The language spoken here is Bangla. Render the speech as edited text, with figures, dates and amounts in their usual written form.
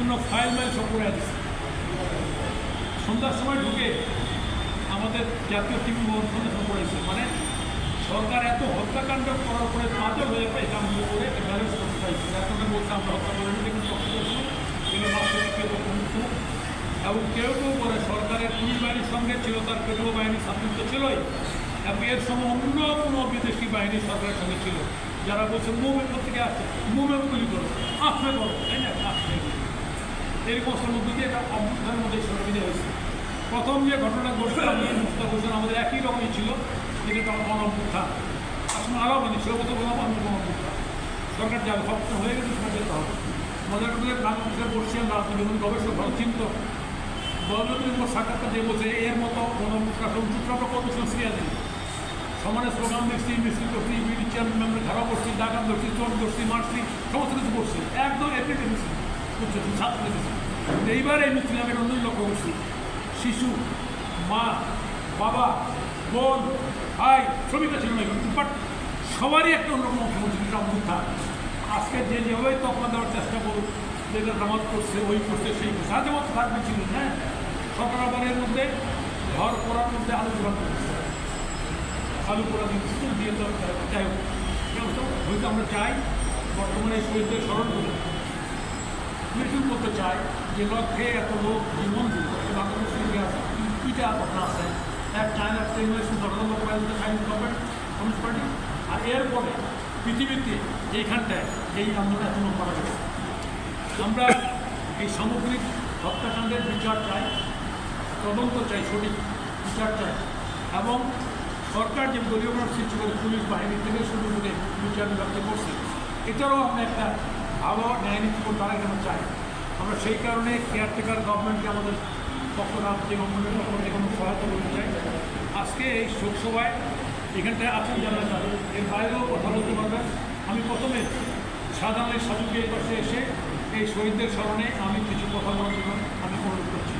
বিভিন্ন ফাইল মাইল সব করে দিচ্ছে। সন্ধ্যার সময় ঢুকে আমাদের জাতীয় টিভি সন্ধ্যা করেছে, মানে সরকার এত হত্যাকাণ্ড করার পরে পাঁচল হয়ে এই কামগুলো করে ব্যালেন্স করতে চাইছে। এখনটা বলছে আমরা হত্যা করিনি, কিন্তু এগুলো মাত্র কেউ এবং কেউ কেউ করে সরকারের পুলিশ বাহিনীর সঙ্গে ছিল, তার পেট্রোল বাহিনীর সাবযুক্ত ছিলই, এবং এর সঙ্গে অন্য কোনো বিদেশি বাহিনী সরকারের সঙ্গে ছিল, যারা বলছে মুভের থেকে আসছে, মুভে গুলি করো, আঁকড়ে করো, তাই না? আঁকড়ে এই কষ্টের মধ্যে দিয়ে একটা অভ্যুত্থানের মধ্যে সরকারি হয়েছে। প্রথম যে ঘটনা ঘটছে আমি মুস্তাক হোসেন আমাদের একই রকমই ছিল, যেটা গণঅভ্যুত্থান। আসলে আরও মানে ছিল কত বললাম আমি গণঅভ্যুত্থান। সরকার যাবে সবটা হয়ে গেছে, সরকার যেতে হবে। মজার করে বাংলাদেশে বলছিলেন রাজনীতি এবং গবেষক ভালো চিন্ত বলবেন সাক্ষাৎকার দিয়ে বলছে এর মতো গণঅভ্যুত্থান সূত্র আমরা কত ছিল সিরিয়াসলি সমানে স্লোগান দিচ্ছি, মিছিল করছি, বিডি চেয়ারম্যান মেম্বার ধারা করছি, ডাকাত ধরছি, চোর ধরছি, মারছি, সমস্ত কিছু করছি, একদম এপ্রিল মিছিল করছি, ছাত্র দিচ্ছি। এইবার এই মিছিল আমি অন্যই লক্ষ্য করছি, শিশু, মা, বাবা, বোন, ভাই, শ্রমিকরা ছিল না, বাট সবারই একটা অন্যরকম অংশগ্রহণ অভ্যুত্থান। আজকে যে যেভাবে তখন দেওয়ার চেষ্টা করুক, যেটা জামাত করছে, ওই করছে, সেই করছে, আর যেমন থাকবে ছিল, হ্যাঁ, সরকার আবার এর মধ্যে ঘর করার মধ্যে আলোচনা করছে, আলু পোড়া দিয়ে তো যাই হোক, হয়তো আমরা চাই বর্তমানে এই শহীদদের স্মরণ করে মিছিল করতে চাই, যে লক্ষ্যে এত লোক জীবন দিল বাংলাদেশের ইতিহাস দুইটা ঘটনা আছে। এক চায়না ট্রেন ধর্ম চাইনিজ গভর্নমেন্ট কমিউনিস্ট পার্টি, আর এরপরে পৃথিবীতে এইখানটায় এই আন্দোলন এখনও করা গেছে। আমরা এই সামগ্রিক হত্যাকাণ্ডের বিচার চাই, তদন্ত চাই, সঠিক বিচার চাই, এবং সরকার যে দলীয়করণ সৃষ্টি করে পুলিশ বাহিনী থেকে শুরু করে বিচার বিভাগকে করছে, এটারও আমরা একটা ভালো ন্যায় নীতি তারা আমরা চাই। আমরা সেই কারণে কেয়ারটেকার গভর্নমেন্টকে আমাদের পক্ষ যে গভর্নমেন্টের পক্ষ থেকে কোনো সহায়তা করতে চাই। আজকে এই শোকসভায় এখানটায় আছেন জানা যাবে, এর বাইরেও কথা বলতে পারবেন। আমি প্রথমে সাধারণ সাজুকে এই পাশে এসে এই শহীদদের স্মরণে আমি কিছু কথা বলার জন্য আমি অনুরোধ করছি।